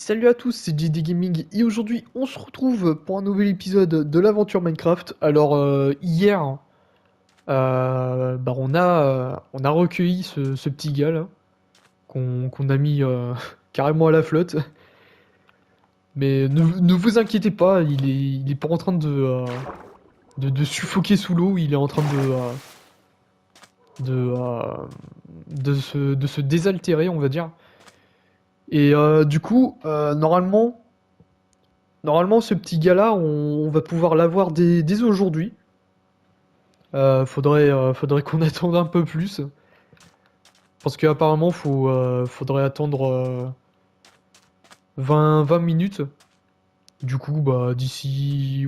Salut à tous, c'est JD Gaming et aujourd'hui on se retrouve pour un nouvel épisode de l'aventure Minecraft. Alors hier, on a recueilli ce petit gars là qu'on a mis carrément à la flotte. Mais ne vous inquiétez pas, il est pas en train de suffoquer sous l'eau, il est en train de, euh, de se désaltérer, on va dire. Et du coup, normalement, ce petit gars-là, on va pouvoir l'avoir dès aujourd'hui. Faudrait qu'on attende un peu plus. Parce qu'apparemment, faudrait attendre 20 minutes. Du coup, bah, d'ici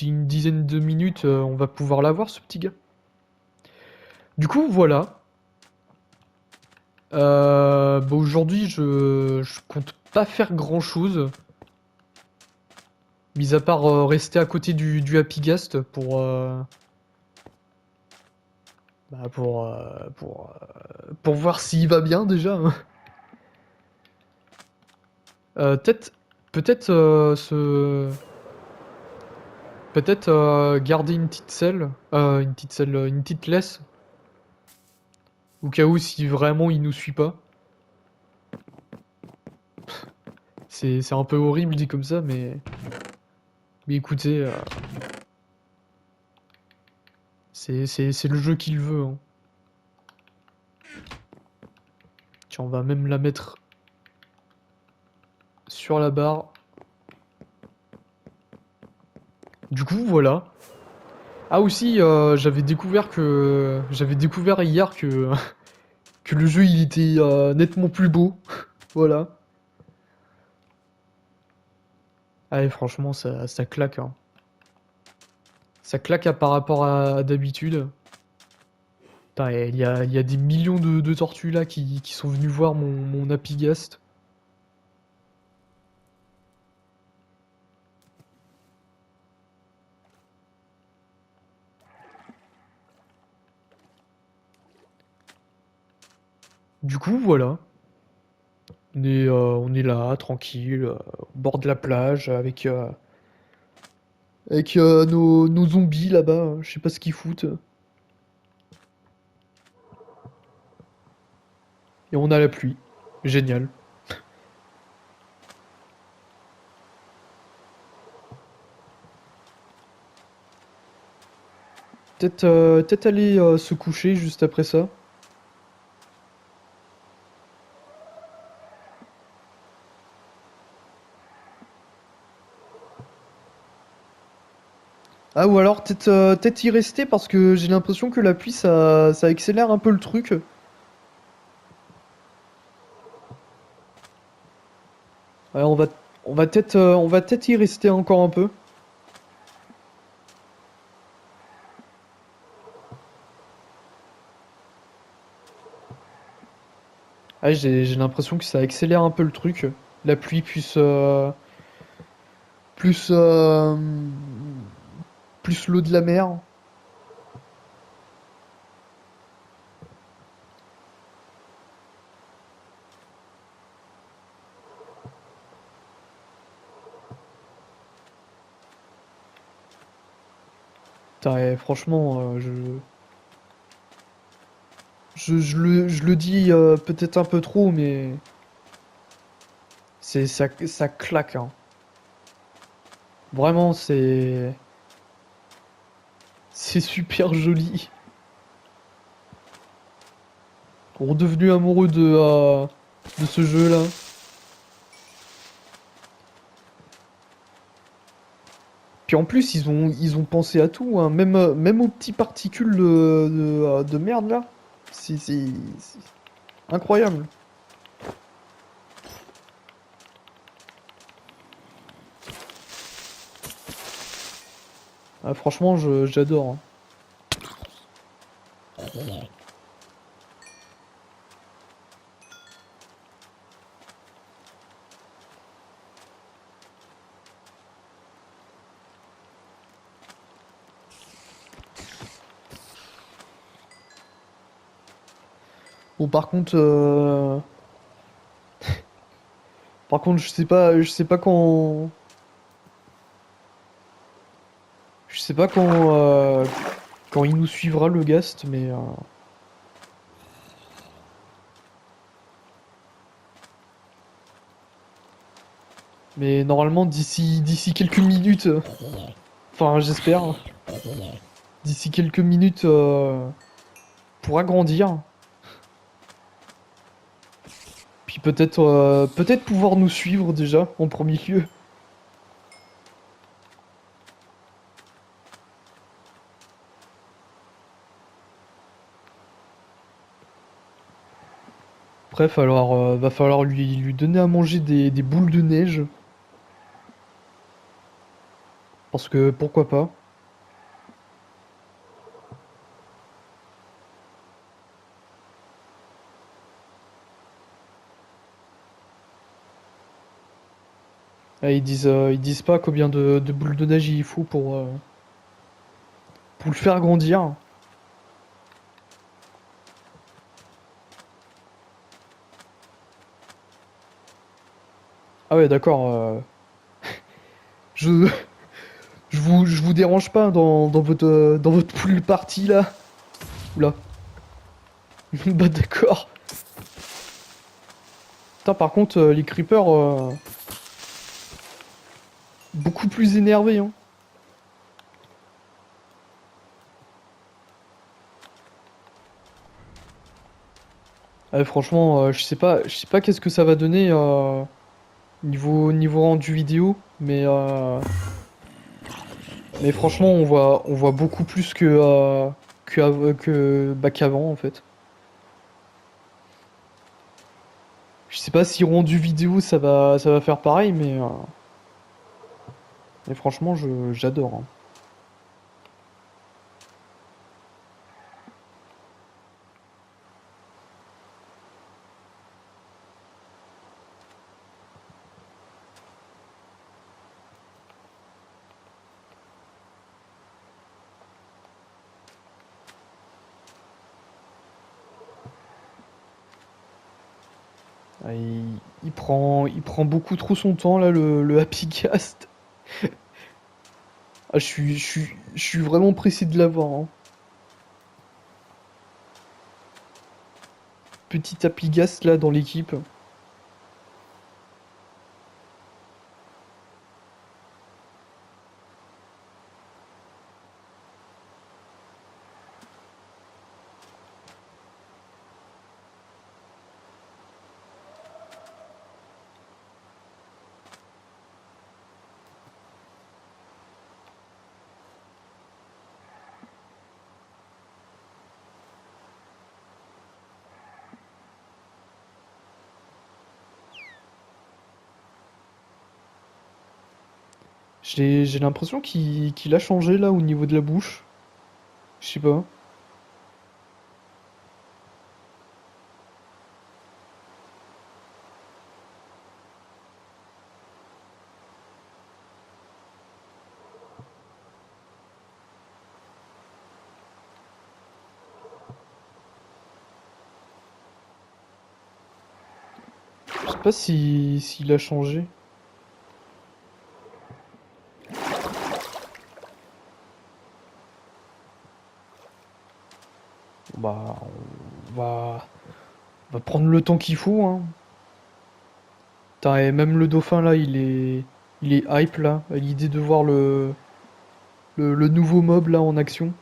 une dizaine de minutes, on va pouvoir l'avoir, ce petit gars. Du coup, voilà. Bah, aujourd'hui, je compte pas faire grand-chose. Mis à part rester à côté du Happy Ghast pour voir s'il va bien déjà, hein. Peut-être, peut-être peut-être garder une petite laisse, au cas où si vraiment il nous suit pas. C'est un peu horrible dit comme ça, mais écoutez, c'est le jeu qui le veut, hein. Tiens, on va même la mettre sur la barre. Du coup, voilà. Ah aussi, j'avais découvert hier que que le jeu il était nettement plus beau. Voilà. Allez, franchement, ça claque, hein. Ça claque par rapport à d'habitude. Putain, et il y a des millions de tortues là qui sont venues voir mon Apigast. Du coup, voilà. On est là, tranquille, au bord de la plage, avec nos zombies là-bas, hein. Je sais pas ce qu'ils foutent. Et on a la pluie. Génial. Peut-être aller se coucher juste après ça. Ah, ou alors peut-être y rester parce que j'ai l'impression que la pluie ça accélère un peu le truc. Ouais, on va peut-être y rester encore un peu. Ah, j'ai l'impression que ça accélère un peu le truc. La pluie plus, euh, plus l'eau de la mer. Putain, franchement, je le dis peut-être un peu trop, mais ça claque, hein. Vraiment, c'est super joli. Redevenu amoureux de ce jeu-là. Puis en plus, ils ont pensé à tout, hein. Même aux petits particules de merde là. C'est incroyable. Ah, franchement, j'adore, hein. Bon, par contre, Par contre, je sais pas quand, je sais pas quand il nous suivra le Ghast, mais normalement d'ici quelques minutes, enfin j'espère, d'ici quelques minutes pourra grandir, puis peut-être pouvoir nous suivre déjà en premier lieu. Bref, alors va falloir lui donner à manger des boules de neige, parce que pourquoi pas. Ah, ils disent pas combien de boules de neige il faut pour le faire grandir. Ah ouais, d'accord. Je, je vous dérange pas dans votre pool party là? Oula. Bah d'accord. Putain, par contre, les creepers, beaucoup plus énervés, hein. Ouais, franchement, je sais pas qu'est-ce que ça va donner niveau rendu vidéo, mais franchement, on voit beaucoup plus bah, qu'avant en fait. Je sais pas si rendu vidéo ça va faire pareil, mais franchement, j'adore, hein. Ah, il prend beaucoup trop son temps là, le Happy Cast. Ah, je suis vraiment pressé de l'avoir, hein. Petit Happy Cast là dans l'équipe. J'ai l'impression qu'il a changé là au niveau de la bouche. Je sais pas. Je sais pas s'il a changé. Bah, on va prendre le temps qu'il faut, hein. Putain, et même le dauphin là, il est hype là, à l'idée de voir le nouveau mob là en action.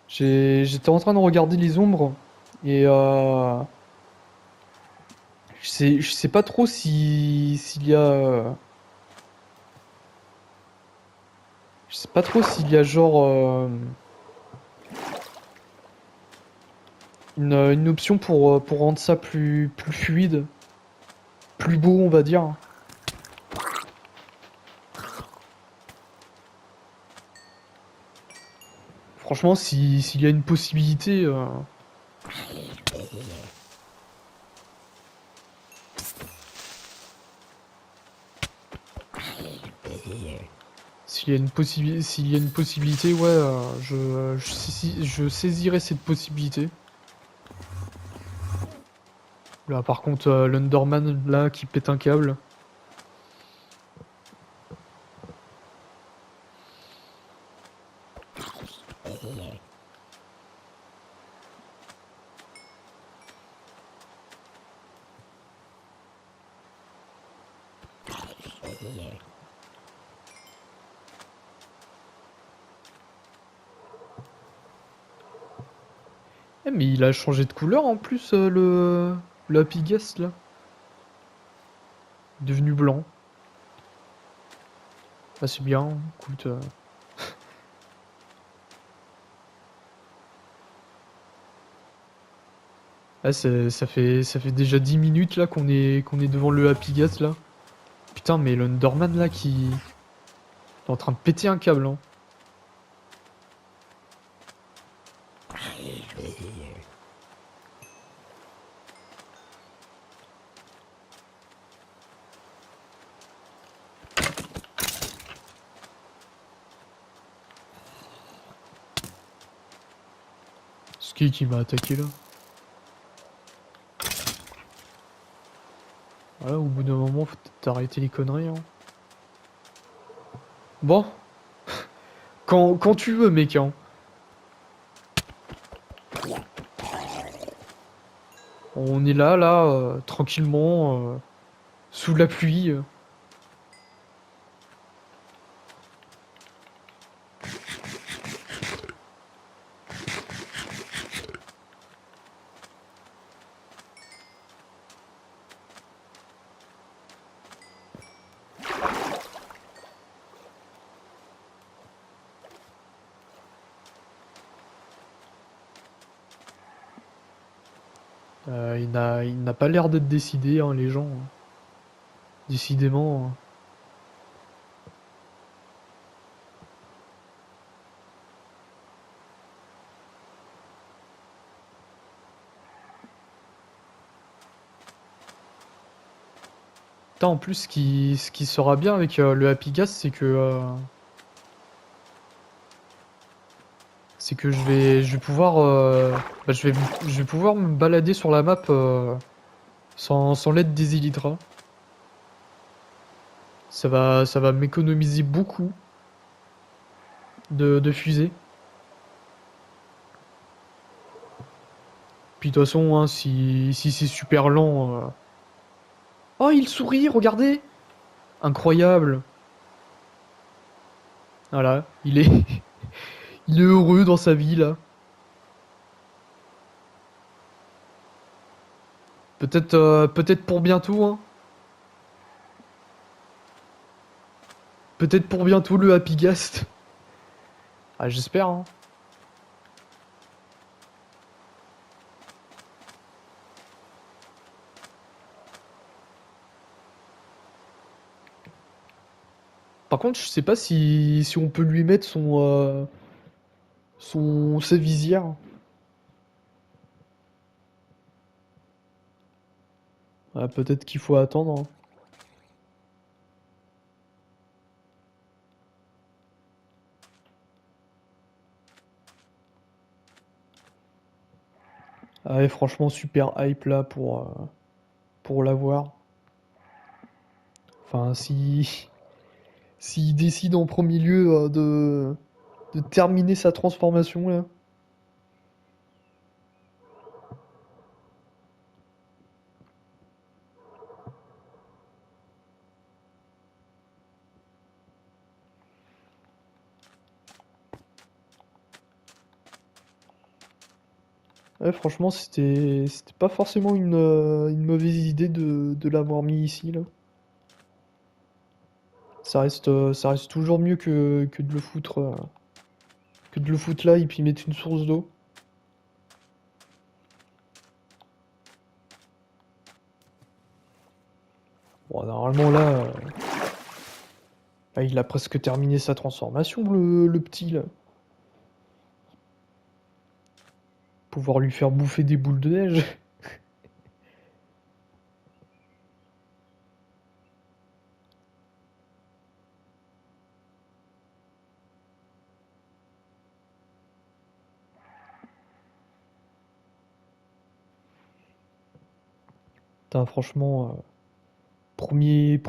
J'étais en train de regarder les ombres et je sais pas trop s'il y a, je sais pas trop s'il y a genre une option pour rendre ça plus fluide, plus beau on va dire. Franchement, s'il y a une possibilité, S'il y a une possibilité, ouais, je saisirai cette possibilité. Là, par contre, l'Underman, là, qui pète un câble. Eh, mais il a changé de couleur en plus, le Happy Guest, là. Devenu blanc. Ah, c'est bien, écoute. Ah, ça fait déjà 10 minutes là qu'on est devant le Happy Gas là. Putain, mais l'Underman là qui est en train de péter un câble, hein. C'est qui m'a attaqué là? Voilà, au bout d'un moment, faut peut-être arrêter les conneries, hein. Bon, quand tu veux, mec, hein. On est là, tranquillement, sous la pluie. Il n'a pas l'air d'être décidé, hein, les gens, hein. Décidément, hein. Putain, en plus, ce qui sera bien avec le Happy Gas, c'est que je vais pouvoir, bah, je vais pouvoir me balader sur la map sans l'aide des Elytras. Ça va m'économiser beaucoup de fusées. Puis de toute façon, hein, si c'est super lent. Oh, il sourit, regardez! Incroyable! Voilà, il est heureux dans sa vie là. Peut-être pour bientôt, hein. Peut-être pour bientôt le Happy Gast. Ah, j'espère, hein. Par contre, je sais pas si on peut lui mettre sa visière. Ah, peut-être qu'il faut attendre, hein. Ah ouais, franchement, super hype là pour l'avoir. Enfin, s'il décide en premier lieu de terminer sa transformation là. Ouais, franchement, c'était pas forcément une mauvaise idée de l'avoir mis ici là. Ça reste toujours mieux que de le foutre là et puis mettre une source d'eau. Bon, normalement là, il a presque terminé sa transformation, le petit là. Pouvoir lui faire bouffer des boules de neige. Putain, franchement, premier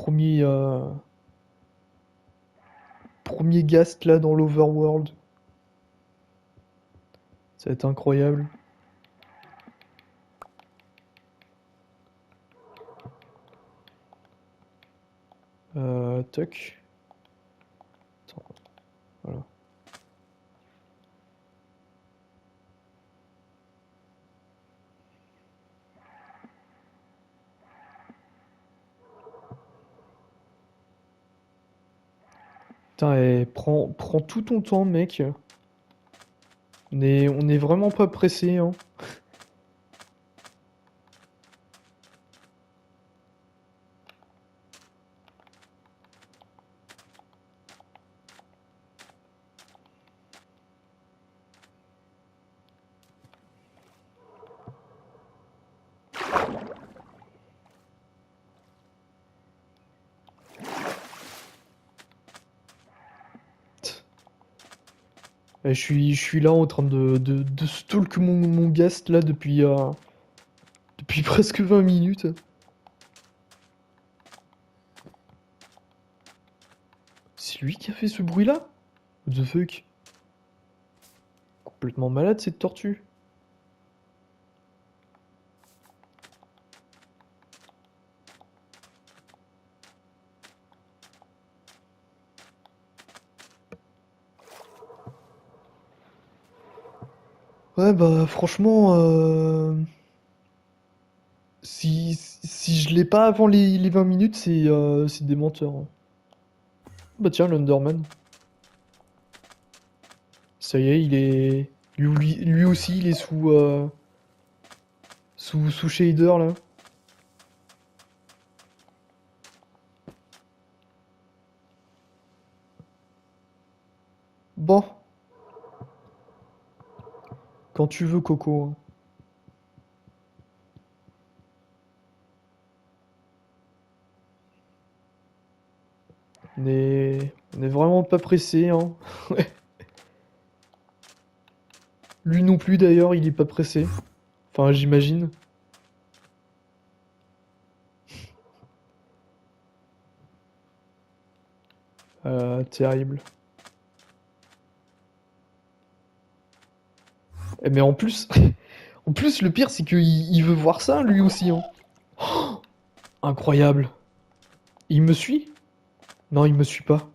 Ghast là dans l'Overworld. Ça va être incroyable. Toc. Attends, voilà. Putain, prends tout ton temps, mec. On est vraiment pas pressé, hein. Je suis là en train de stalk mon Ghast là depuis presque 20 minutes. C'est lui qui a fait ce bruit-là? What the fuck? Complètement malade cette tortue. Ouais, bah franchement, si je l'ai pas avant les 20 minutes, c'est des menteurs, hein. Bah tiens, l'Underman. Ça y est, il est. Lui aussi, il est sous shader là. Bon, quand tu veux, Coco, hein. On est vraiment pas pressé, hein. Lui non plus d'ailleurs, il est pas pressé. Enfin, j'imagine. Terrible. Mais en plus, en plus, le pire, c'est qu'il veut voir ça, lui aussi, hein. Incroyable. Il me suit? Non, il me suit pas.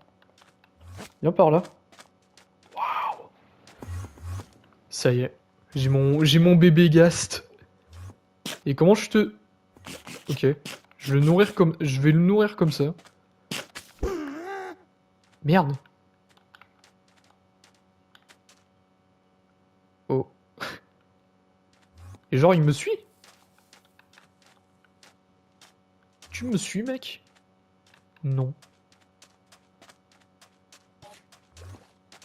Viens par là. Ça y est. J'ai mon bébé Ghast. Et comment je te... Ok. Je vais le nourrir comme ça. Merde. Oh. Et genre, il me suit? Tu me suis, mec? Non.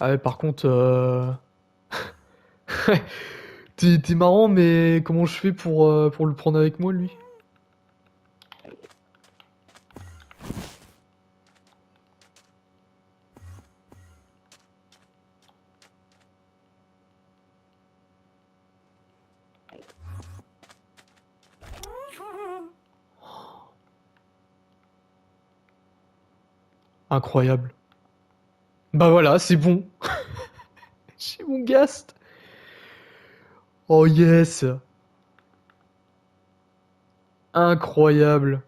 Ah ouais, par contre, t'es marrant, mais comment je fais pour le prendre avec moi, lui? Incroyable. Bah voilà, c'est bon. J'ai mon Ghast. Oh yes. Incroyable.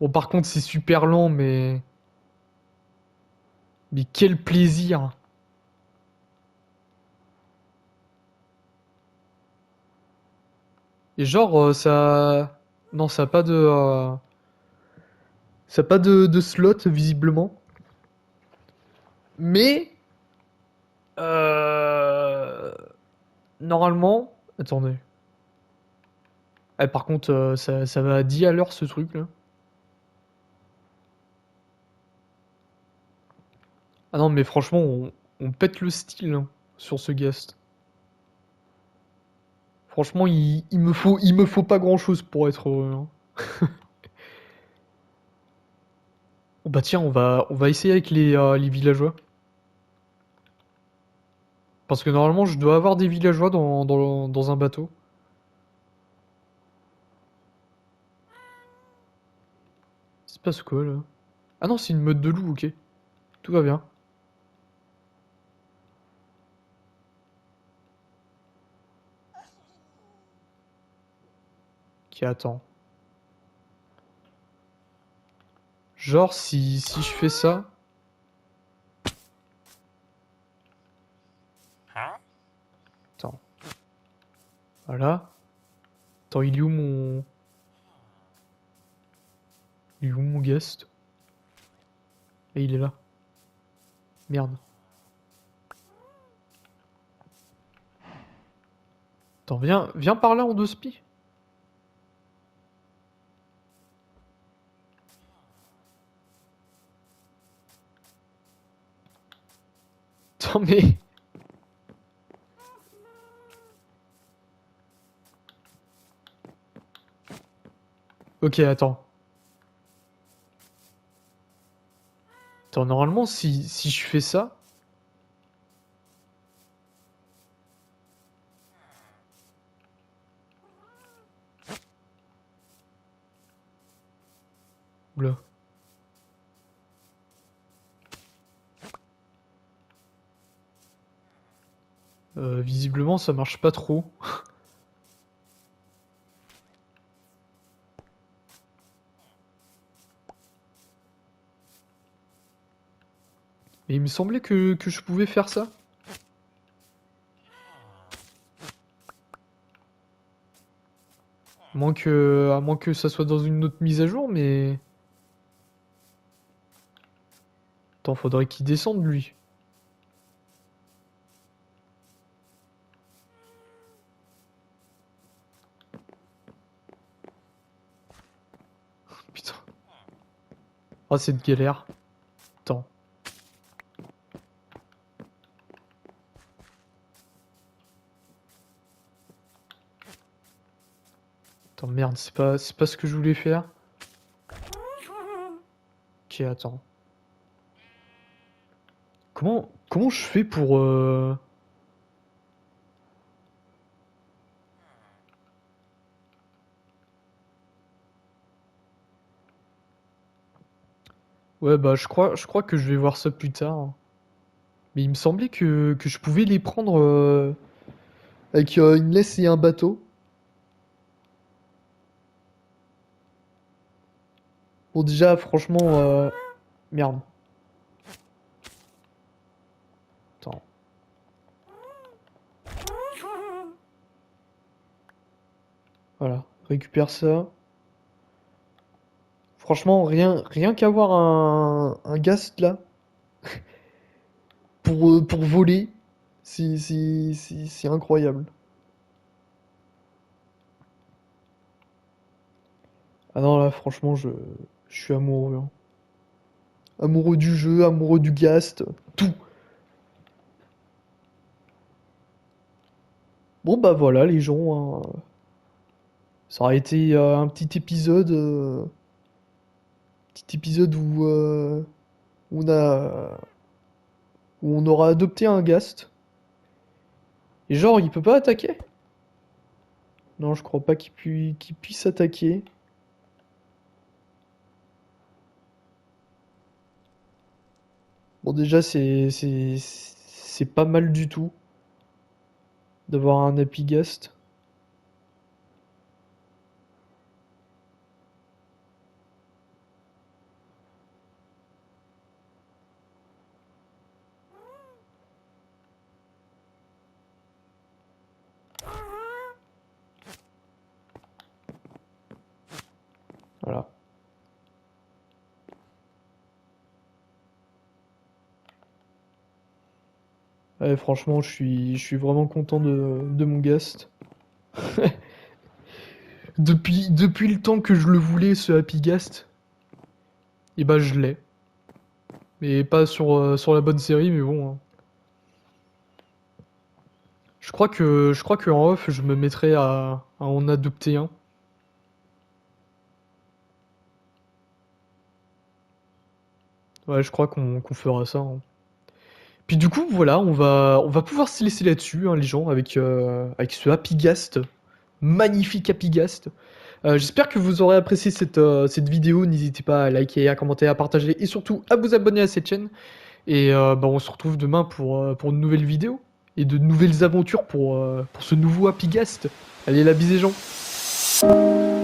Bon, par contre, c'est super lent, mais... Mais quel plaisir. Et genre, ça... Non, ça a pas de slot, visiblement. Mais... Euh... Normalement... Attendez. Ah, par contre, ça va à 10 à l'heure, ce truc, là. Ah non, mais franchement, on pète le style, hein, sur ce Ghast. Franchement, il me faut pas grand-chose pour être heureux, hein. Oh bah tiens, on va essayer avec les villageois. Parce que normalement, je dois avoir des villageois dans un bateau. se passe quoi là? Ah non, c'est une meute de loups, ok. Tout va bien. Ok, attends. Genre, si je fais ça. Attends. Voilà. Attends, il est où mon. Il est où mon guest? Et il est là. Merde. Attends, viens par là en deux spi. Attends, mais. Ok, attends. Attends, normalement, si je fais ça. Oula. Visiblement, ça marche pas trop. Mais il me semblait que je pouvais faire ça. À moins que ça soit dans une autre mise à jour, mais. Attends, faudrait qu'il descende lui. Putain. Oh, c'est de galère. Attends. Attends, merde, c'est pas ce que je voulais faire. Ok, attends. Comment je fais pour... Ouais, bah, je crois que je vais voir ça plus tard. Mais il me semblait que je pouvais les prendre avec une laisse et un bateau. Bon, déjà, franchement... Merde. Attends. Voilà. Récupère ça. Franchement, rien qu'avoir un ghast là, pour voler, c'est incroyable. Ah non, là, franchement, je suis amoureux, hein. Amoureux du jeu, amoureux du ghast, tout. Bon, bah voilà, les gens, hein. Ça aurait été un petit épisode où on a, où on aura adopté un ghast. Et genre, il peut pas attaquer? Non, je crois pas qu'il puisse attaquer. Bon, déjà, c'est pas mal du tout d'avoir un Apigast. Voilà. Ouais, franchement, je suis vraiment content de mon Ghast. Depuis le temps que je le voulais, ce Happy Ghast, et bah je l'ai. Mais pas sur la bonne série, mais bon, hein. Je crois que en off, je me mettrai à en adopter un. Ouais, je crois qu'on fera ça, hein. Puis du coup, voilà, on va pouvoir se laisser là-dessus, hein, les gens, avec ce Happy Ghast, magnifique Happy Ghast. J'espère que vous aurez apprécié cette vidéo. N'hésitez pas à liker, à commenter, à partager et surtout à vous abonner à cette chaîne. Et bah, on se retrouve demain pour une nouvelle vidéo et de nouvelles aventures pour ce nouveau Happy Guest. Allez, la bise les gens.